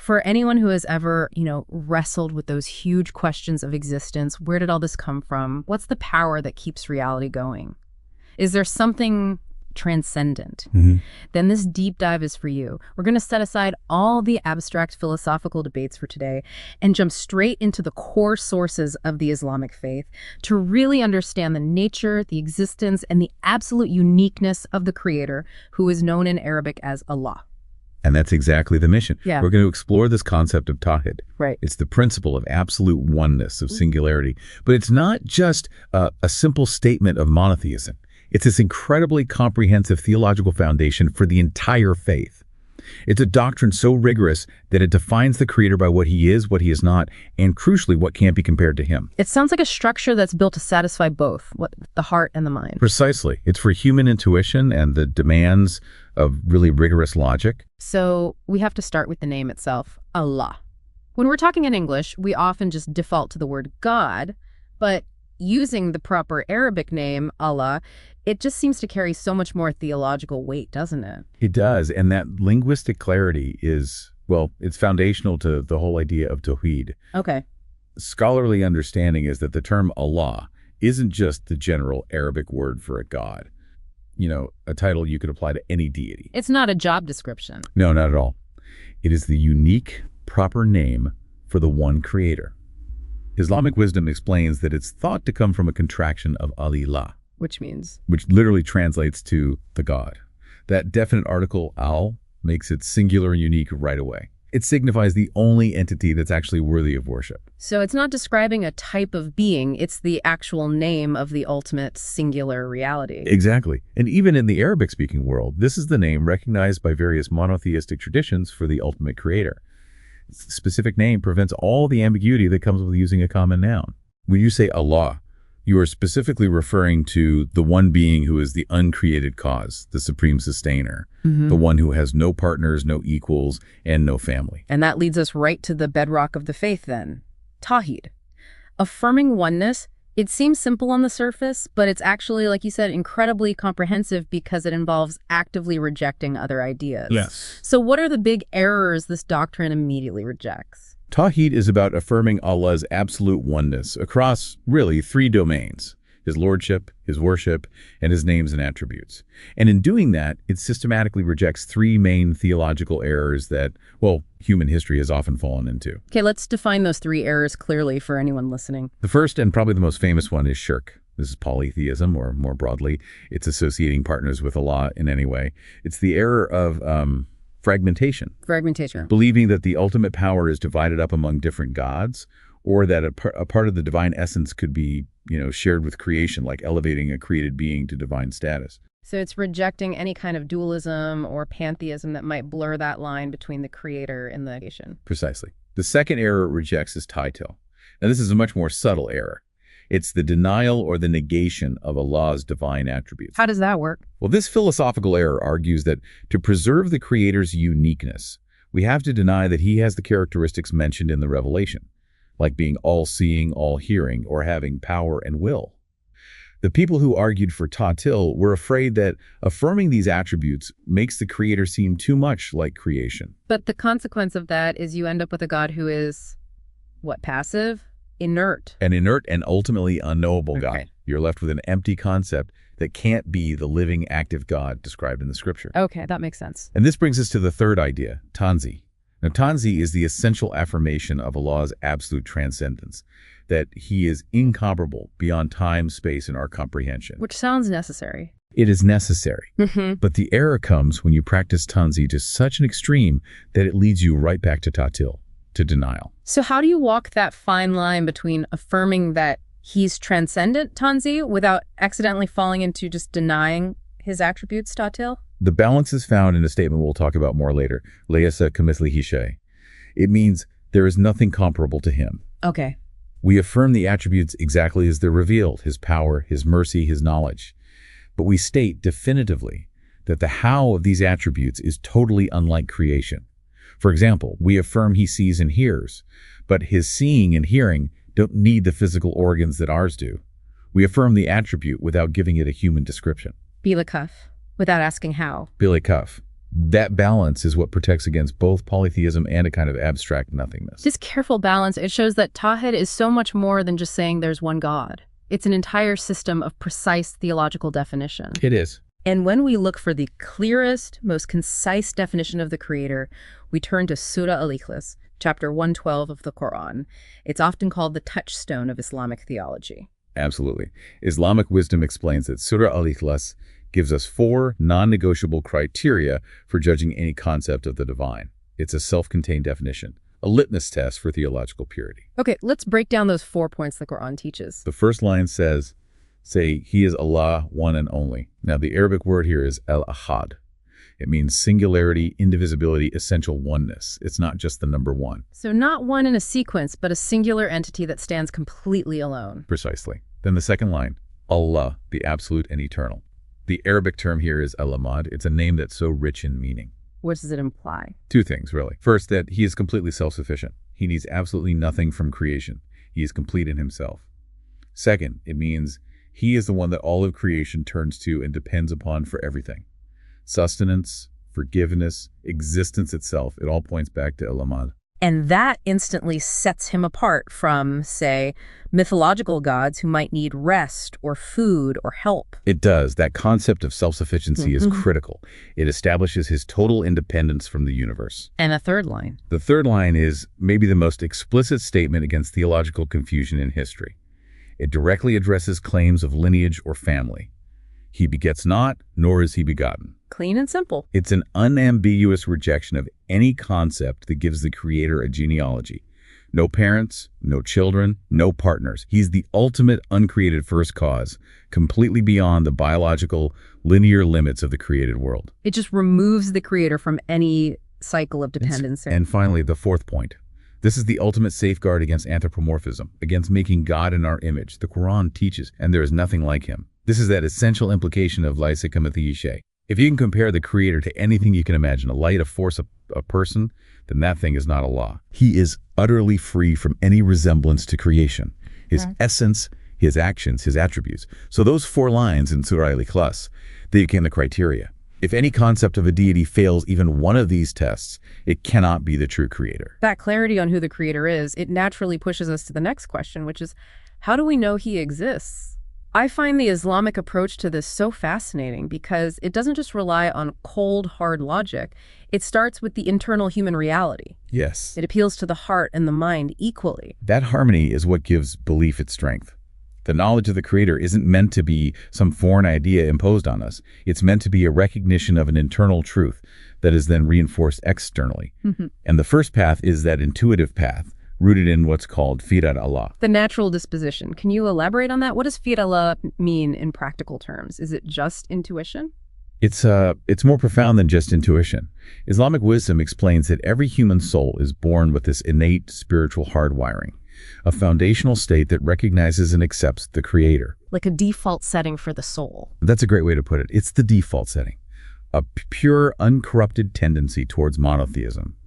For anyone who has ever, wrestled with those huge questions of existence, where did all this come from? What's the power that keeps reality going? Is there something transcendent? Then this deep dive is for you. We're going to set aside all the abstract philosophical debates for today and jump straight into the core sources of the Islamic faith to really understand the nature, the existence, and the absolute uniqueness of the Creator, who is known in Arabic as Allah. And that's exactly the mission. Yeah. We're going to explore this concept of Tawhid. Right. It's the principle of absolute oneness, of singularity. But it's not just a simple statement of monotheism. It's this incredibly comprehensive theological foundation for the entire faith. It's a doctrine so rigorous that it defines the Creator by what he is, what he is not, and crucially, what can't be compared to him. It sounds like a structure that's built to satisfy both, the heart and the mind. Precisely. It's for human intuition and the demands of really rigorous logic. So we have to start with the name itself, Allah. When we're talking in English, we often just default to the word God, but using the proper Arabic name, Allah, it just seems to carry so much more theological weight, doesn't it? It does, and that linguistic clarity is, well, it's foundational to the whole idea of Tawhid. Okay. Scholarly understanding is that the term Allah isn't just the general Arabic word for a god. A title you could apply to any deity. It's not a job description. No, not at all. It is the unique, proper name for the one Creator. Islamic wisdom explains that it's thought to come from a contraction of Alillah, which literally translates to the God. That definite article, al, makes it singular and unique right away. It signifies the only entity that's actually worthy of worship. So it's not describing a type of being, it's the actual name of the ultimate singular reality. Exactly. And even in the Arabic-speaking world, this is the name recognized by various monotheistic traditions for the ultimate Creator. Specific name prevents all the ambiguity that comes with using a common noun. When you say Allah, you are specifically referring to the one being who is the uncreated cause, the supreme sustainer, the one who has no partners, no equals, and no family. And that leads us right to the bedrock of the faith then, Tawhid. Affirming oneness, it seems simple on the surface, but it's actually, like you said, incredibly comprehensive because it involves actively rejecting other ideas. Yes. So what are the big errors this doctrine immediately rejects? Tawhid is about affirming Allah's absolute oneness across, really, three domains: his lordship, his worship, and his names and attributes. And in doing that, it systematically rejects three main theological errors that, well, human history has often fallen into. Okay, let's define those three errors clearly for anyone listening. The first and probably the most famous one is shirk. This is polytheism, or more broadly, it's associating partners with Allah in any way. It's the error of fragmentation. Believing that the ultimate power is divided up among different gods, or that a part of the divine essence could be, shared with creation, like elevating a created being to divine status. So it's rejecting any kind of dualism or pantheism that might blur that line between the Creator and the creation. Precisely. The second error it rejects is Tawhid. Now, this is a much more subtle error. It's the denial or the negation of Allah's divine attributes. How does that work? Well, this philosophical error argues that to preserve the Creator's uniqueness, we have to deny that he has the characteristics mentioned in the revelation, like being all-seeing, all-hearing, or having power and will. The people who argued for Tawhid were afraid that affirming these attributes makes the Creator seem too much like creation. But the consequence of that is you end up with a God who is, passive? Inert. An inert and ultimately unknowable God. You're left with an empty concept that can't be the living, active God described in the scripture. Okay, that makes sense. And this brings us to the third idea, tanzi. Now, tanzi is the essential affirmation of Allah's absolute transcendence, that he is incomparable beyond time, space, and our comprehension. Which sounds necessary. It is necessary. But the error comes when you practice tanzi to such an extreme that it leads you right back to tatil, to denial. So how do you walk that fine line between affirming that he's transcendent, tanzi, without accidentally falling into just denying his attributes, tatil? The balance is found in a statement we'll talk about more later, Laysa kamithlihi shay. It means there is nothing comparable to him. Okay. We affirm the attributes exactly as they're revealed, his power, his mercy, his knowledge. But we state definitively that the how of these attributes is totally unlike creation. For example, we affirm he sees and hears, but his seeing and hearing don't need the physical organs that ours do. We affirm the attribute without giving it a human description. Bila kaf, without asking how. Bila kaf. That balance is what protects against both polytheism and a kind of abstract nothingness. This careful balance, it shows that Tawhid is so much more than just saying there's one God. It's an entire system of precise theological definition. It is. And when we look for the clearest, most concise definition of the Creator, we turn to Surah Al-Ikhlas, chapter 112 of the Quran. It's often called the touchstone of Islamic theology. Absolutely. Islamic wisdom explains that Surah Al-Ikhlas gives us 4 non-negotiable criteria for judging any concept of the divine. It's a self-contained definition, a litmus test for theological purity. Okay, let's break down those 4 points the Quran teaches. The first line says, say, He is Allah, one and only. Now, the Arabic word here is al-ahad. It means singularity, indivisibility, essential oneness. It's not just the number one. So not one in a sequence, but a singular entity that stands completely alone. Precisely. Then the second line, Allah, the absolute and eternal. The Arabic term here is al-amad. It's a name that's so rich in meaning. What does it imply? 2 things, really. First, that he is completely self-sufficient. He needs absolutely nothing from creation. He is complete in himself. Second, it means he is the one that all of creation turns to and depends upon for everything. Sustenance, forgiveness, existence itself, it all points back to al-amad. And that instantly sets him apart from, say, mythological gods who might need rest or food or help. It does. That concept of self-sufficiency is critical. It establishes his total independence from the universe. And a third line. The third line is maybe the most explicit statement against theological confusion in history. It directly addresses claims of lineage or family. He begets not, nor is he begotten. Clean and simple. It's an unambiguous rejection of any concept that gives the Creator a genealogy. No parents, no children, no partners. He's the ultimate uncreated first cause, completely beyond the biological, linear limits of the created world. It just removes the Creator from any cycle of dependence. And finally, the fourth point. This is the ultimate safeguard against anthropomorphism, against making God in our image. The Quran teaches, and there is nothing like him. This is that essential implication of Laisa Kamathilihi Shay. If you can compare the Creator to anything you can imagine, a light, a force, a person, then that thing is not Allah. He is utterly free from any resemblance to creation. His essence, his actions, his attributes. So those 4 lines in Surah Al-Ikhlas, they became the criteria. If any concept of a deity fails even one of these tests, it cannot be the true Creator. That clarity on who the Creator is, it naturally pushes us to the next question, which is, how do we know he exists? I find the Islamic approach to this so fascinating because it doesn't just rely on cold, hard logic. It starts with the internal human reality. Yes. It appeals to the heart and the mind equally. That harmony is what gives belief its strength. The knowledge of the Creator isn't meant to be some foreign idea imposed on us. It's meant to be a recognition of an internal truth that is then reinforced externally. And the first path is that intuitive path, rooted in what's called firat Allah. The natural disposition. Can you elaborate on that? What does firat Allah mean in practical terms? Is it just intuition? It's more profound than just intuition. Islamic wisdom explains that every human soul is born with this innate spiritual hardwiring, a foundational state that recognizes and accepts the Creator. Like a default setting for the soul. That's a great way to put it. It's the default setting, a pure, uncorrupted tendency towards monotheism.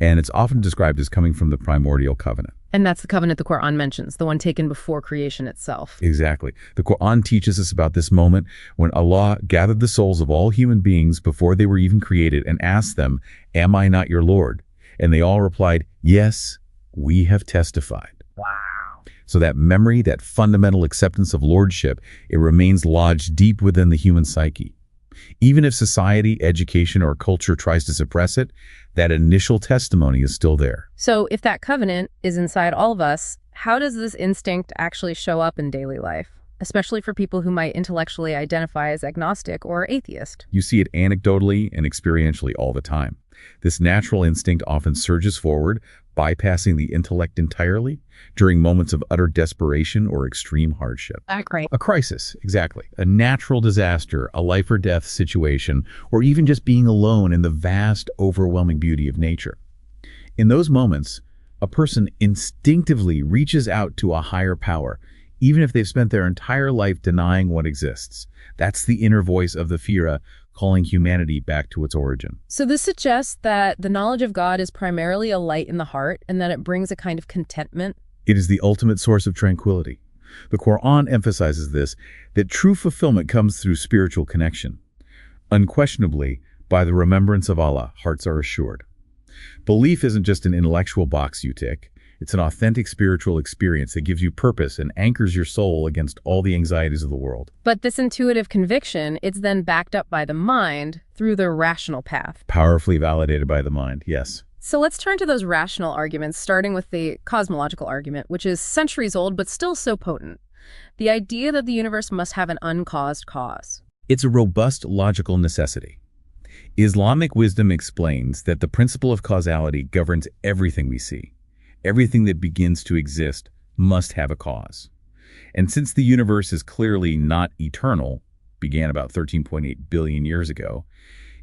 And it's often described as coming from the primordial covenant. And that's the covenant the Quran mentions, the one taken before creation itself. Exactly. The Quran teaches us about this moment when Allah gathered the souls of all human beings before they were even created and asked them, "Am I not your Lord?" And they all replied, "Yes, we have testified." Wow. So that memory, that fundamental acceptance of lordship, it remains lodged deep within the human psyche. Even if society, education, or culture tries to suppress it, that initial testimony is still there. So if that covenant is inside all of us, how does this instinct actually show up in daily life, especially for people who might intellectually identify as agnostic or atheist? You see it anecdotally and experientially all the time. This natural instinct often surges forward, bypassing the intellect entirely during moments of utter desperation or extreme hardship. Right. A crisis, exactly. A natural disaster, a life or death situation, or even just being alone in the vast, overwhelming beauty of nature. In those moments, a person instinctively reaches out to a higher power, even if they've spent their entire life denying what exists. That's the inner voice of the Fira calling humanity back to its origin. So this suggests that the knowledge of God is primarily a light in the heart and that it brings a kind of contentment. It is the ultimate source of tranquility. The Quran emphasizes this, that true fulfillment comes through spiritual connection. Unquestionably, By the remembrance of Allah, hearts are assured. Belief isn't just an intellectual box you tick. It's an authentic spiritual experience that gives you purpose and anchors your soul against all the anxieties of the world. But this intuitive conviction, it's then backed up by the mind through the rational path. Powerfully validated by the mind, yes. So let's turn to those rational arguments, starting with the cosmological argument, which is centuries old but still so potent. The idea that the universe must have an uncaused cause. It's a robust logical necessity. Islamic wisdom explains that the principle of causality governs everything we see. Everything that begins to exist must have a cause. And since the universe is clearly not eternal, began about 13.8 billion years ago,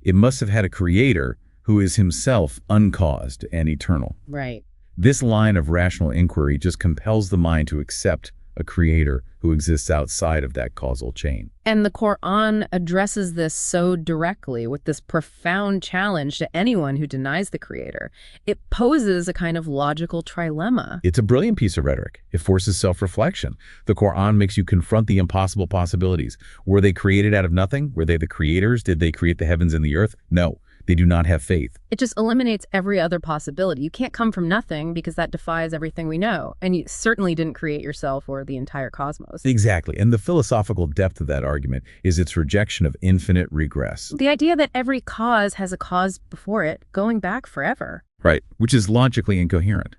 it must have had a creator who is himself uncaused and eternal. Right. This line of rational inquiry just compels the mind to accept a creator who exists outside of that causal chain. And the Quran addresses this so directly with this profound challenge to anyone who denies the creator. It poses a kind of logical trilemma. It's a brilliant piece of rhetoric. It forces self-reflection. The Quran makes you confront the impossible possibilities. Were they created out of nothing? Were they the creators? Did they create the heavens and the earth? No. They do not have faith. It just eliminates every other possibility. You can't come from nothing because that defies everything we know. And you certainly didn't create yourself or the entire cosmos. Exactly. And the philosophical depth of that argument is its rejection of infinite regress. The idea that every cause has a cause before it, going back forever. Right, which is logically incoherent.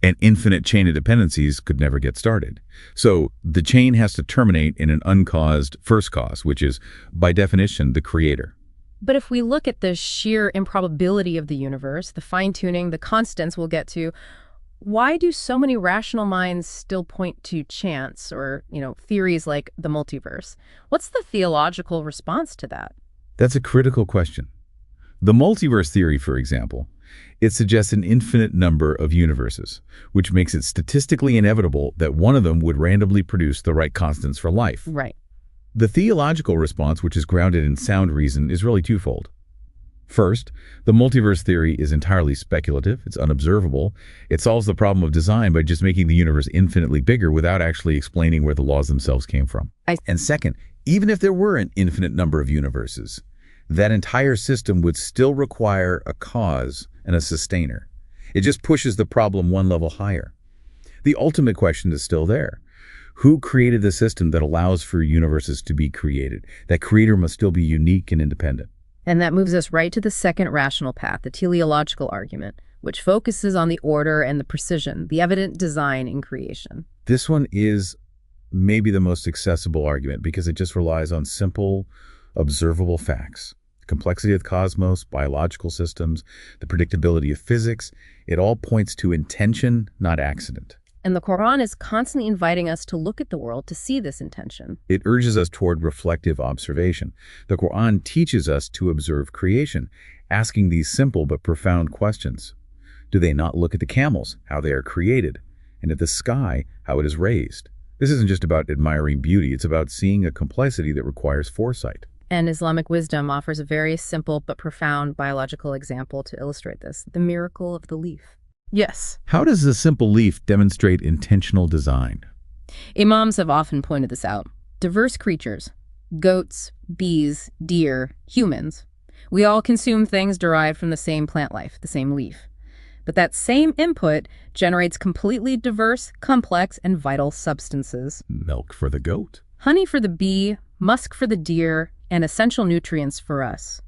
An infinite chain of dependencies could never get started. So the chain has to terminate in an uncaused first cause, which is, by definition, the creator. But if we look at the sheer improbability of the universe, the fine-tuning, the constants we'll get to, why do so many rational minds still point to chance or, theories like the multiverse? What's the theological response to that? That's a critical question. The multiverse theory, for example, it suggests an infinite number of universes, which makes it statistically inevitable that one of them would randomly produce the right constants for life. Right. The theological response, which is grounded in sound reason, is really twofold. First, the multiverse theory is entirely speculative. It's unobservable. It solves the problem of design by just making the universe infinitely bigger without actually explaining where the laws themselves came from. And second, even if there were an infinite number of universes, that entire system would still require a cause and a sustainer. It just pushes the problem one level higher. The ultimate question is still there. Who created the system that allows for universes to be created? That creator must still be unique and independent. And that moves us right to the second rational path, the teleological argument, which focuses on the order and the precision, the evident design in creation. This one is maybe the most accessible argument because it just relies on simple, observable facts. The complexity of the cosmos, biological systems, the predictability of physics, it all points to intention, not accident. And the Quran is constantly inviting us to look at the world to see this intention. It urges us toward reflective observation. The Quran teaches us to observe creation, asking these simple but profound questions. Do they not look at the camels, how they are created, and at the sky, how it is raised? This isn't just about admiring beauty, it's about seeing a complexity that requires foresight. And Islamic wisdom offers a very simple but profound biological example to illustrate this, the miracle of the leaf. Yes. How does a simple leaf demonstrate intentional design? Imams have often pointed this out. Diverse creatures, goats, bees, deer, humans. We all consume things derived from the same plant life, the same leaf. But that same input generates completely diverse, complex, and vital substances. Milk for the goat. Honey for the bee, musk for the deer, and essential nutrients for us.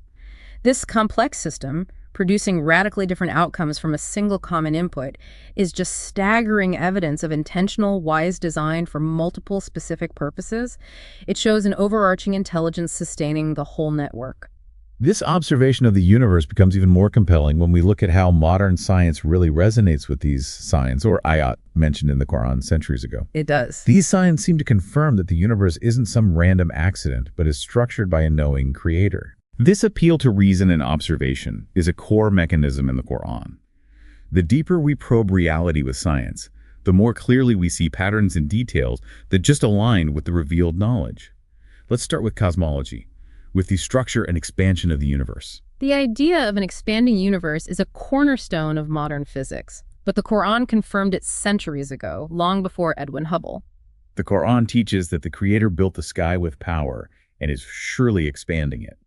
This complex system, producing radically different outcomes from a single common input, is just staggering evidence of intentional, wise design for multiple specific purposes. It shows an overarching intelligence sustaining the whole network. This observation of the universe becomes even more compelling when we look at how modern science really resonates with these signs, or ayat, mentioned in the Quran centuries ago. It does. These signs seem to confirm that the universe isn't some random accident, but is structured by a knowing creator. This appeal to reason and observation is a core mechanism in the Quran. The deeper we probe reality with science, the more clearly we see patterns and details that just align with the revealed knowledge. Let's start with cosmology, with the structure and expansion of the universe. The idea of an expanding universe is a cornerstone of modern physics, but the Quran confirmed it centuries ago, long before Edwin Hubble. The Quran teaches that the Creator built the sky with power and is surely expanding it.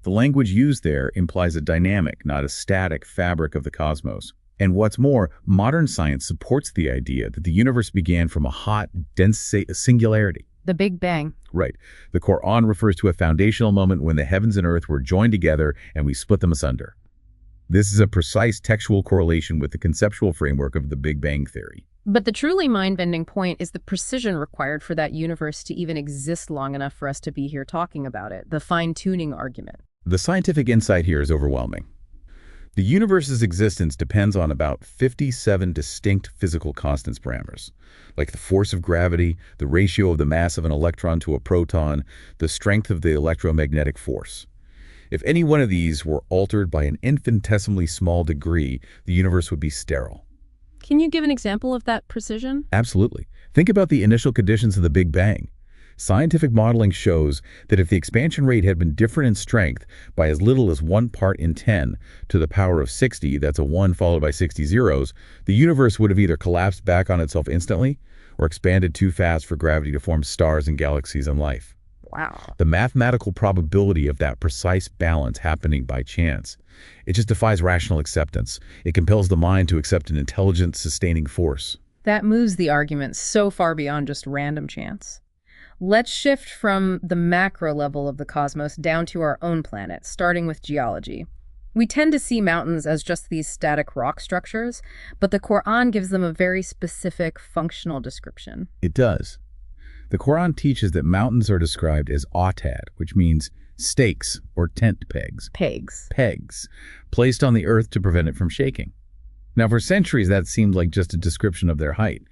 The language used there implies a dynamic, not a static fabric of the cosmos. And what's more, modern science supports the idea that the universe began from a hot, dense singularity. The Big Bang. Right. The Quran refers to a foundational moment when the heavens and earth were joined together and we split them asunder. This is a precise textual correlation with the conceptual framework of the Big Bang theory. But the truly mind-bending point is the precision required for that universe to even exist long enough for us to be here talking about it, the fine-tuning argument. The scientific insight here is overwhelming. The universe's existence depends on about 57 distinct physical constants parameters, like the force of gravity, the ratio of the mass of an electron to a proton, the strength of the electromagnetic force. If any one of these were altered by an infinitesimally small degree, the universe would be sterile. Can you give an example of that precision? Absolutely. Think about the initial conditions of the Big Bang. Scientific modeling shows that if the expansion rate had been different in strength by as little as 1 part in 10 to the power of 60, that's a 1 followed by 60 zeros, the universe would have either collapsed back on itself instantly or expanded too fast for gravity to form stars and galaxies and life. Wow. The mathematical probability of that precise balance happening by chance, it just defies rational acceptance. It compels the mind to accept an intelligent, sustaining force. That moves the argument so far beyond just random chance. Let's shift from the macro level of the cosmos down to our own planet, starting with geology. We tend to see mountains as just these static rock structures, but the Quran gives them a very specific functional description. It does. The Quran teaches that mountains are described as autad, which means stakes or tent pegs. Pegs, placed on the earth to prevent it from shaking. Now, for centuries, that seemed like just a description of their height,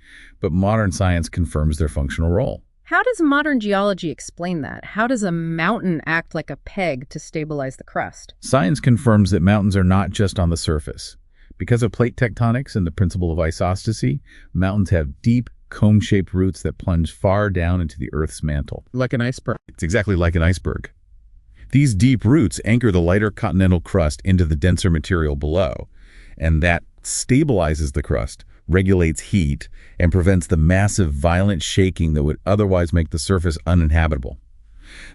but modern science confirms their functional role. How does modern geology explain that? How does a mountain act like a peg to stabilize the crust? Science confirms that mountains are not just on the surface. Because of plate tectonics and the principle of isostasy, mountains have deep, cone-shaped roots that plunge far down into the Earth's mantle. Like an iceberg. It's exactly like an iceberg. These deep roots anchor the lighter continental crust into the denser material below, and that stabilizes the crust, regulates heat, and prevents the massive, violent shaking that would otherwise make the surface uninhabitable.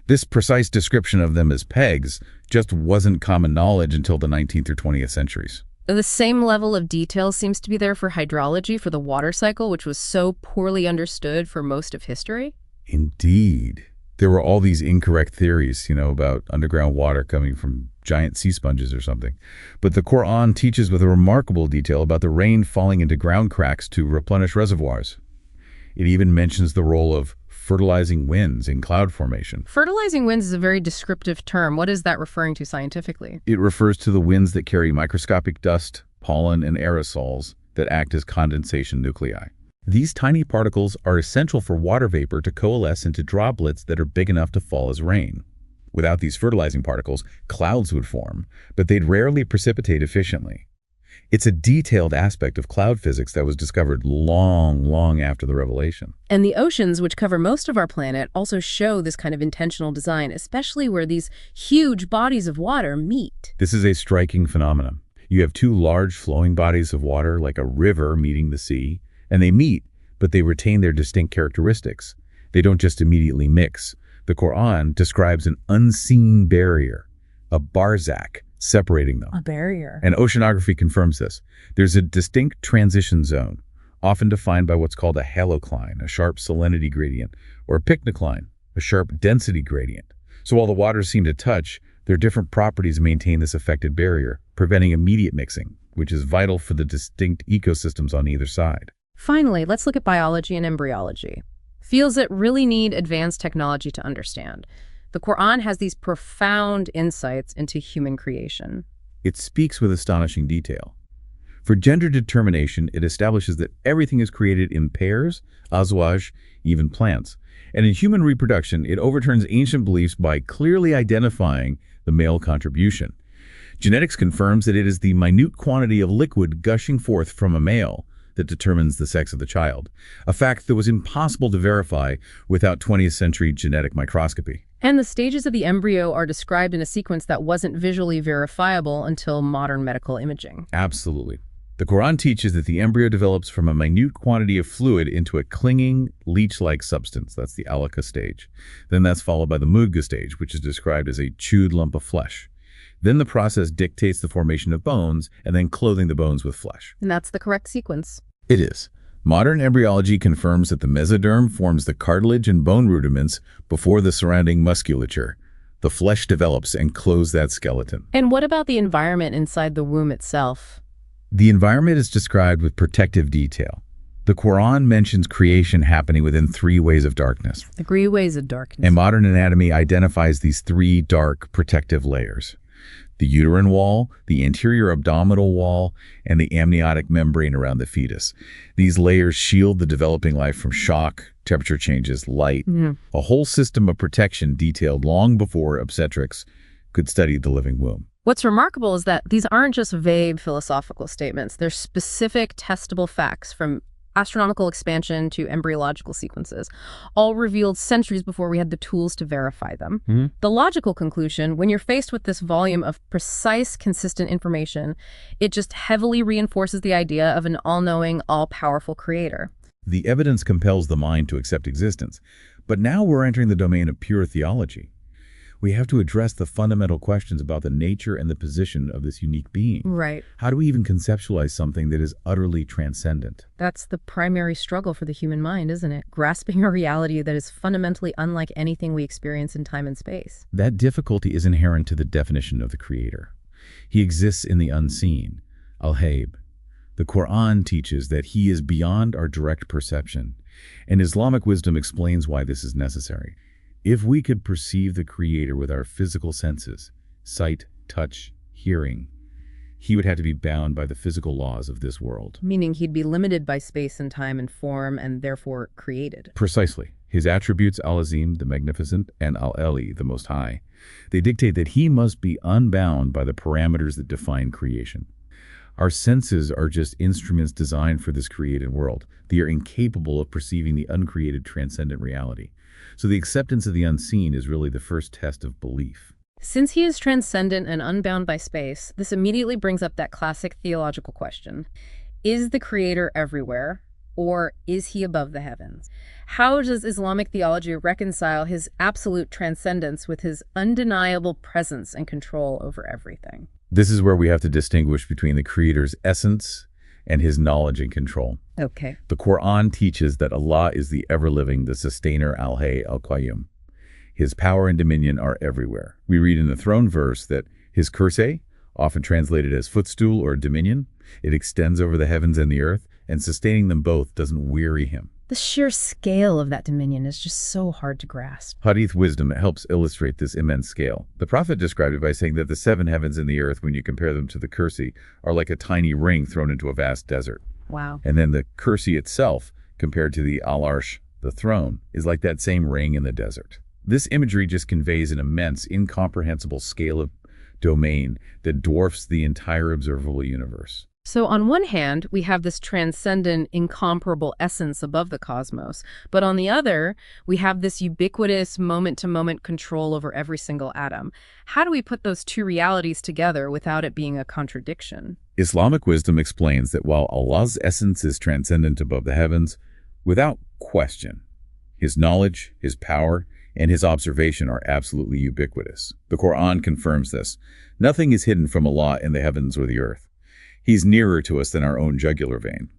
This precise description of them as pegs just wasn't common knowledge until the 19th or 20th centuries. The same level of detail seems to be there for hydrology, for the water cycle, which was so poorly understood for most of history. Indeed. There were all these incorrect theories, about underground water coming from giant sea sponges or something. But the Quran teaches with a remarkable detail about the rain falling into ground cracks to replenish reservoirs. It even mentions the role of fertilizing winds in cloud formation. Fertilizing winds is a very descriptive term. What is that referring to scientifically? It refers to the winds that carry microscopic dust, pollen, and aerosols that act as condensation nuclei. These tiny particles are essential for water vapor to coalesce into droplets that are big enough to fall as rain. Without these fertilizing particles, clouds would form, but they'd rarely precipitate efficiently. It's a detailed aspect of cloud physics that was discovered long, long after the revelation. And the oceans, which cover most of our planet, also show this kind of intentional design, especially where these huge bodies of water meet. This is a striking phenomenon. You have two large flowing bodies of water, like a river meeting the sea, and they meet, but they retain their distinct characteristics. They don't just immediately mix. The Quran describes an unseen barrier, a barzakh, separating them. A barrier. And oceanography confirms this. There's a distinct transition zone, often defined by what's called a halocline, a sharp salinity gradient, or a pycnocline, a sharp density gradient. So while the waters seem to touch, their different properties maintain this affected barrier, preventing immediate mixing, which is vital for the distinct ecosystems on either side. Finally, let's look at biology and embryology. Fields that really need advanced technology to understand. The Quran has these profound insights into human creation. It speaks with astonishing detail. For gender determination, it establishes that everything is created in pairs, azwaj, even plants. And in human reproduction, it overturns ancient beliefs by clearly identifying the male contribution. Genetics confirms that it is the minute quantity of liquid gushing forth from a male that determines the sex of the child, a fact that was impossible to verify without 20th century genetic microscopy. And the stages of the embryo are described in a sequence that wasn't visually verifiable until modern medical imaging. Absolutely. The Quran teaches that the embryo develops from a minute quantity of fluid into a clinging, leech-like substance. That's the alaka stage. Then that's followed by the mudga stage, which is described as a chewed lump of flesh. Then the process dictates the formation of bones and then clothing the bones with flesh. And that's the correct sequence. It is. Modern embryology confirms that the mesoderm forms the cartilage and bone rudiments before the surrounding musculature. The flesh develops and clothes that skeleton. And what about the environment inside the womb itself? The environment is described with protective detail. The Quran mentions creation happening within 3 ways of darkness. 3 ways of darkness. And modern anatomy identifies these 3 dark protective layers: the uterine wall, the anterior abdominal wall, and the amniotic membrane around the fetus. These layers shield the developing life from shock, temperature changes, light, a whole system of protection detailed long before obstetrics could study the living womb. What's remarkable is that these aren't just vague philosophical statements. They're specific, testable facts from astronomical expansion to embryological sequences, all revealed centuries before we had the tools to verify them. The logical conclusion, when you're faced with this volume of precise, consistent information, it just heavily reinforces the idea of an all-knowing, all-powerful creator. The evidence compels the mind to accept existence. But now we're entering the domain of pure theology. We have to address the fundamental questions about the nature and the position of this unique being. Right. How do we even conceptualize something that is utterly transcendent? That's the primary struggle for the human mind, isn't it? Grasping a reality that is fundamentally unlike anything we experience in time and space. That difficulty is inherent to the definition of the Creator. He exists in the unseen, al-Hayb. The Quran teaches that he is beyond our direct perception, and Islamic wisdom explains why this is necessary. If we could perceive the Creator with our physical senses, sight, touch, hearing, he would have to be bound by the physical laws of this world. Meaning he'd be limited by space and time and form and therefore created. Precisely. His attributes, Al-Azim, the Magnificent, and Al-Eli, the Most High, they dictate that he must be unbound by the parameters that define creation. Our senses are just instruments designed for this created world. They are incapable of perceiving the uncreated transcendent reality. So the acceptance of the unseen is really the first test of belief. Since he is transcendent and unbound by space, this immediately brings up that classic theological question. Is the Creator everywhere, or is he above the heavens? How does Islamic theology reconcile his absolute transcendence with his undeniable presence and control over everything? This is where we have to distinguish between the Creator's essence and his knowledge and control. Okay. The Quran teaches that Allah is the ever-living, the sustainer, al-Hayy, al-Qayyum. His power and dominion are everywhere. We read in the throne verse that his kursi, often translated as footstool or dominion, it extends over the heavens and the earth, and sustaining them both doesn't weary him. The sheer scale of that dominion is just so hard to grasp. Hadith wisdom helps illustrate this immense scale. The Prophet described it by saying that the 7 heavens and the earth, when you compare them to the kursi, are like a tiny ring thrown into a vast desert. Wow. And then the kursi itself, compared to the al-Arsh, the throne, is like that same ring in the desert. This imagery just conveys an immense, incomprehensible scale of domain that dwarfs the entire observable universe. So on one hand, we have this transcendent, incomparable essence above the cosmos. But on the other, we have this ubiquitous moment-to-moment control over every single atom. How do we put those two realities together without it being a contradiction? Islamic wisdom explains that while Allah's essence is transcendent above the heavens, without question, his knowledge, his power, and his observation are absolutely ubiquitous. The Quran confirms this. Nothing is hidden from Allah in the heavens or the earth. He's nearer to us than our own jugular vein.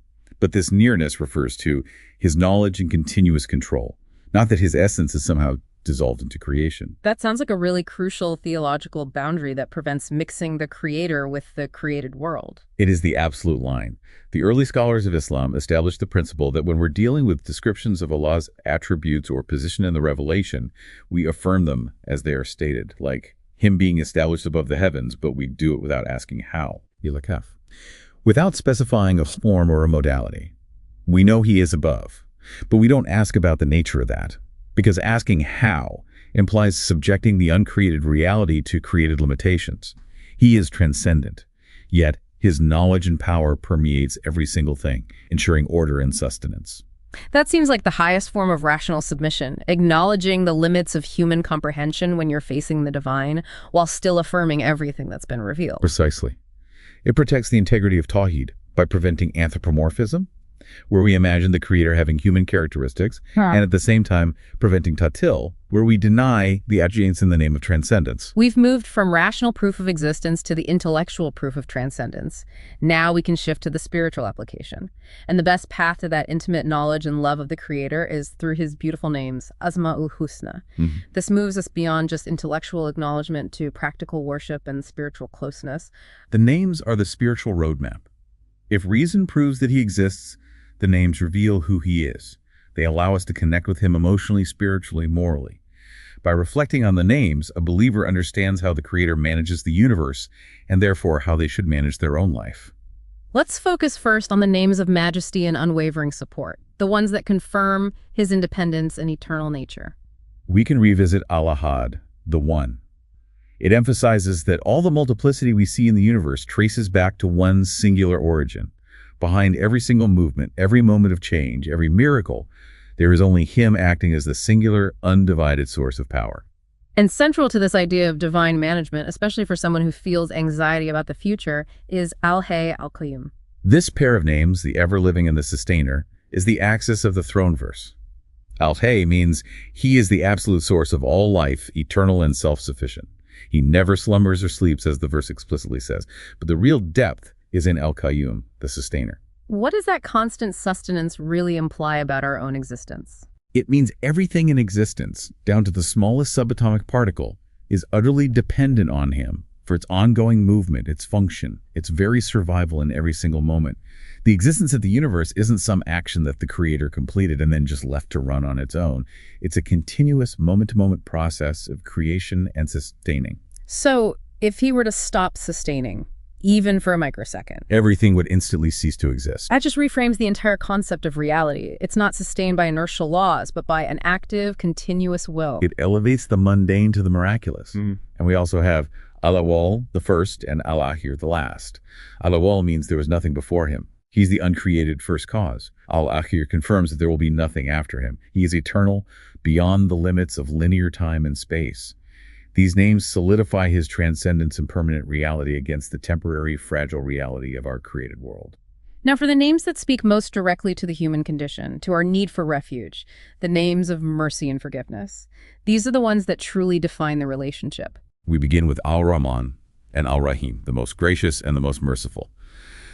But this nearness refers to his knowledge and continuous control, not that his essence is somehow dissolved into creation. That sounds like a really crucial theological boundary that prevents mixing the creator with the created world. It is the absolute line. The early scholars of Islam established the principle that when we're dealing with descriptions of Allah's attributes or position in the revelation, we affirm them as they are stated, like him being established above the heavens, but we do it without asking how. Without specifying a form or a modality. We know he is above, but we don't ask about the nature of that, because asking how implies subjecting the uncreated reality to created limitations. He is transcendent, yet his knowledge and power permeates every single thing, ensuring order and sustenance. That seems like the highest form of rational submission, acknowledging the limits of human comprehension when you're facing the divine, while still affirming everything that's been revealed. Precisely. It protects the integrity of Tawhid, by preventing anthropomorphism, where we imagine the creator having human characteristics, and at the same time preventing tatil, where we deny the adjuncts in the name of transcendence. We've moved from rational proof of existence to the intellectual proof of transcendence. Now we can shift to the spiritual application. And the best path to that intimate knowledge and love of the creator is through his beautiful names, Asma'ul Husna. This moves us beyond just intellectual acknowledgement to practical worship and spiritual closeness. The names are the spiritual roadmap. If reason proves that he exists, the names reveal who he is. They allow us to connect with him emotionally, spiritually, morally. By reflecting on the names, a believer understands how the Creator manages the universe, and therefore how they should manage their own life. Let's focus first on the names of majesty and unwavering support, the ones that confirm his independence and eternal nature. We can revisit Al-Ahad, the One. It emphasizes that all the multiplicity we see in the universe traces back to one singular origin. Behind every single movement, every moment of change, every miracle, there is only him acting as the singular, undivided source of power. And central to this idea of divine management, especially for someone who feels anxiety about the future, is Al-Hayy Al-Qayyum. This pair of names, the ever-living and the sustainer, is the axis of the throne verse. Al-Hayy means he is the absolute source of all life, eternal and self-sufficient. He never slumbers or sleeps, as the verse explicitly says. But the real depth is in Al-Qayyum, the sustainer. What does that constant sustenance really imply about our own existence? It means everything in existence, down to the smallest subatomic particle, is utterly dependent on him for its ongoing movement, its function, its very survival in every single moment. The existence of the universe isn't some action that the Creator completed and then just left to run on its own. It's a continuous moment-to-moment process of creation and sustaining. So, if he were to stop sustaining, even for a microsecond, everything would instantly cease to exist. that just reframes the entire concept of reality. It's not sustained by inertial laws, but by an active, continuous will. It elevates the mundane to the miraculous. And we also have Al-Awwal, the first, and Al-Akhir, the last. Al-Awwal means there was nothing before him. He's the uncreated first cause. Al-Akhir confirms that there will be nothing after him. He is eternal, beyond the limits of linear time and space. These names solidify his transcendence and permanent reality against the temporary, fragile reality of our created world. Now, for the names that speak most directly to the human condition, to our need for refuge, the names of mercy and forgiveness, these are the ones that truly define the relationship. We begin with Al-Rahman and Al-Rahim, the most gracious and the most merciful.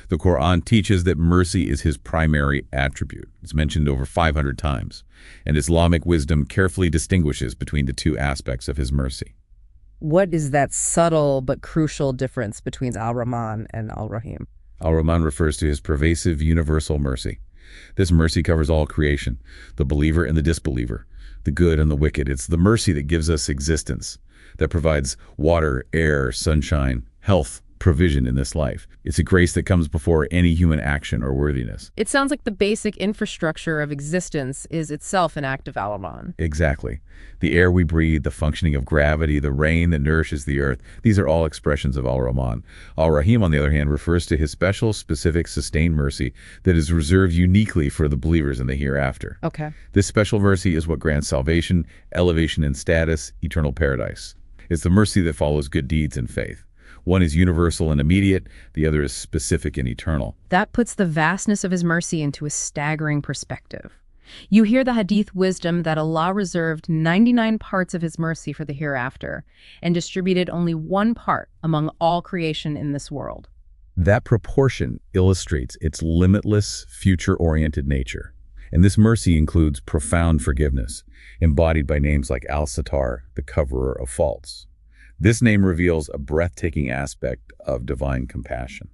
The Quran teaches that mercy is his primary attribute. It's mentioned over 500 times, and Islamic wisdom carefully distinguishes between the two aspects of his mercy. What is that subtle but crucial difference between Al-Rahman and Al-Rahim? Al-Rahman refers to his pervasive universal mercy. This mercy covers all creation, the believer and the disbeliever, the good and the wicked. It's the mercy that gives us existence, that provides water, air, sunshine, health, provision in this life. It's a grace that comes before any human action or worthiness. It sounds like the basic infrastructure of existence is itself an act of Al-Rahman. Exactly. The air we breathe, the functioning of gravity, the rain that nourishes the earth, these are all expressions of Al-Rahman. Al-Rahim, on the other hand, refers to his special, specific, sustained mercy that is reserved uniquely for the believers in the hereafter. Okay. This special mercy is what grants salvation, elevation in status, eternal paradise. It's the mercy that follows good deeds and faith. One is universal and immediate, the other is specific and eternal. That puts the vastness of his mercy into a staggering perspective. You hear the hadith wisdom that Allah reserved 99 parts of his mercy for the hereafter and distributed only one part among all creation in this world. That proportion illustrates its limitless, future-oriented nature. And this mercy includes profound forgiveness, embodied by names like Al-Sattar, the coverer of faults. This name reveals a breathtaking aspect of divine compassion.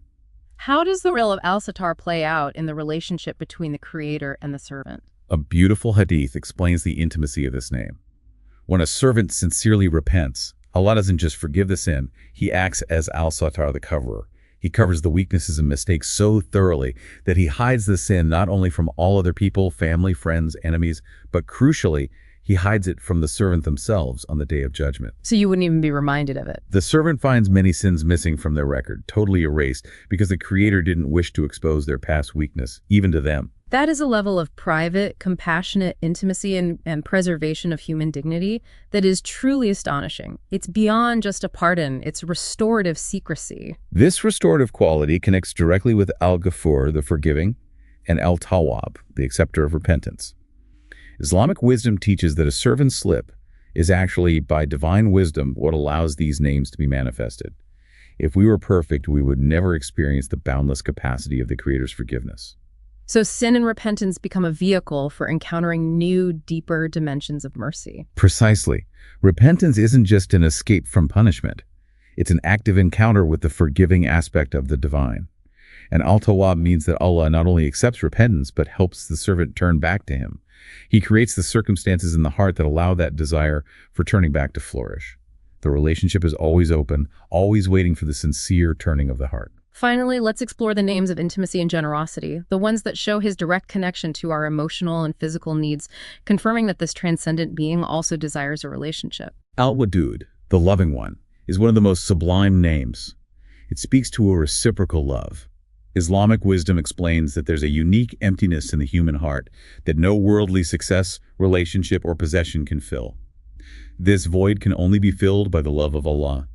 How does the role of Al-Sattar play out in the relationship between the creator and the servant? A beautiful hadith explains the intimacy of this name. When a servant sincerely repents, Allah doesn't just forgive the sin, he acts as Al-Sattar, the coverer. He covers the weaknesses and mistakes so thoroughly that he hides the sin not only from all other people, family, friends, enemies, but crucially, he hides it from the servant themselves on the day of judgment. So you wouldn't even be reminded of it. The servant finds many sins missing from their record, totally erased, because the Creator didn't wish to expose their past weakness, even to them. That is a level of private, compassionate intimacy and preservation of human dignity that is truly astonishing. It's beyond just a pardon, it's restorative secrecy. This restorative quality connects directly with Al-Ghafur, the forgiving, and Al-Tawwab, the acceptor of repentance. Islamic wisdom teaches that a servant's slip is actually, by divine wisdom, what allows these names to be manifested. If we were perfect, we would never experience the boundless capacity of the Creator's forgiveness. So sin and repentance become a vehicle for encountering new, deeper dimensions of mercy. Precisely. Repentance isn't just an escape from punishment. It's an active encounter with the forgiving aspect of the divine. And Al-Tawwab means that Allah not only accepts repentance, but helps the servant turn back to Him. He creates the circumstances in the heart that allow that desire for turning back to flourish. The relationship is always open, always waiting for the sincere turning of the heart. Finally, let's explore the names of intimacy and generosity, the ones that show His direct connection to our emotional and physical needs, confirming that this transcendent being also desires a relationship. Al-Wadud, the loving one, is one of the most sublime names. It speaks to a reciprocal love. Islamic wisdom explains that there's a unique emptiness in the human heart that no worldly success, relationship, or possession can fill. This void can only be filled by the love of Allah.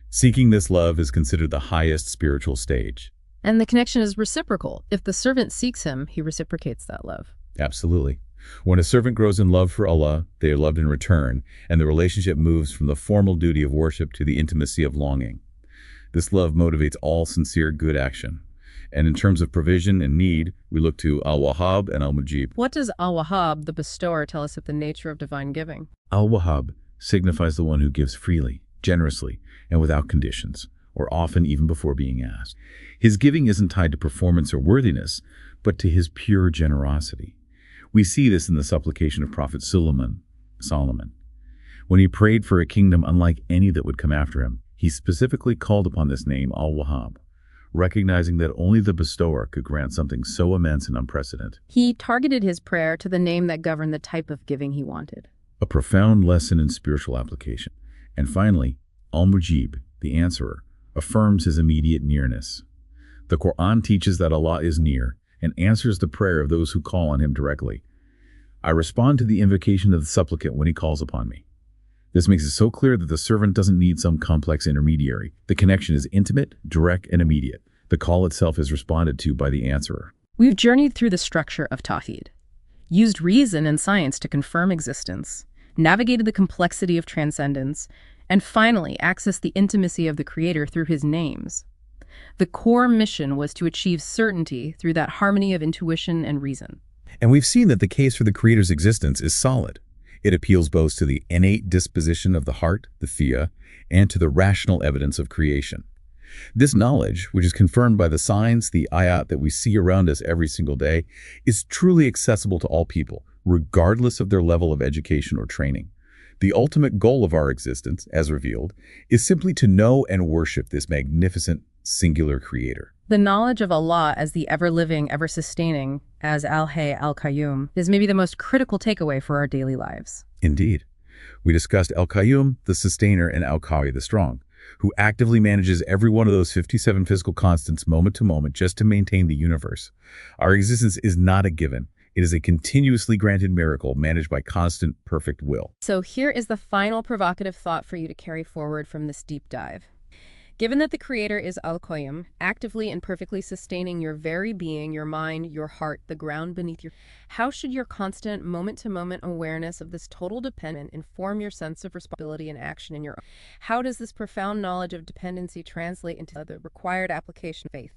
Seeking this love is considered the highest spiritual stage. And the connection is reciprocal. If the servant seeks Him, He reciprocates that love. Absolutely. When a servant grows in love for Allah, they are loved in return, and the relationship moves from the formal duty of worship to the intimacy of longing. This love motivates all sincere good action. And in terms of provision and need, we look to Al-Wahhab and Al-Mujib. What does Al-Wahhab, the bestower, tell us of the nature of divine giving? Al-Wahhab signifies the one who gives freely, generously, and without conditions, or often even before being asked. His giving isn't tied to performance or worthiness, but to his pure generosity. We see this in the supplication of Prophet Solomon. When he prayed for a kingdom unlike any that would come after him, he specifically called upon this name, Al-Wahhab, recognizing that only the bestower could grant something so immense and unprecedented. He targeted his prayer to the name that governed the type of giving he wanted. A profound lesson in spiritual application. And finally, Al-Mujib, the answerer, affirms his immediate nearness. The Quran teaches that Allah is near and answers the prayer of those who call on Him directly. I respond to the invocation of the supplicant when he calls upon me. This makes it so clear that the servant doesn't need some complex intermediary. The connection is intimate, direct, and immediate. The call itself is responded to by the answerer. We've journeyed through the structure of Tawhid, used reason and science to confirm existence, navigated the complexity of transcendence, and finally accessed the intimacy of the Creator through His names. The core mission was to achieve certainty through that harmony of intuition and reason. And we've seen that the case for the Creator's existence is solid. It appeals both to the innate disposition of the heart, the fiya, and to the rational evidence of creation. This knowledge, which is confirmed by the signs, the ayat that we see around us every single day, is truly accessible to all people, regardless of their level of education or training. The ultimate goal of our existence, as revealed, is simply to know and worship this magnificent, singular Creator. The knowledge of Allah as the ever-living, ever-sustaining, as Al-Hayy Al-Qayyum, is maybe the most critical takeaway for our daily lives. Indeed. We discussed Al-Qayyum, the sustainer, and Al-Qawi, the strong, who actively manages every one of those 57 physical constants moment to moment just to maintain the universe. Our existence is not a given. It is a continuously granted miracle managed by constant, perfect will. So here is the final provocative thought for you to carry forward from this deep dive. Given that the Creator is Al-Qayyum, actively and perfectly sustaining your very being, your mind, your heart, the ground beneath your... How should your constant moment-to-moment awareness of this total dependence inform your sense of responsibility and action in your own? How does this profound knowledge of dependency translate into the required application of faith?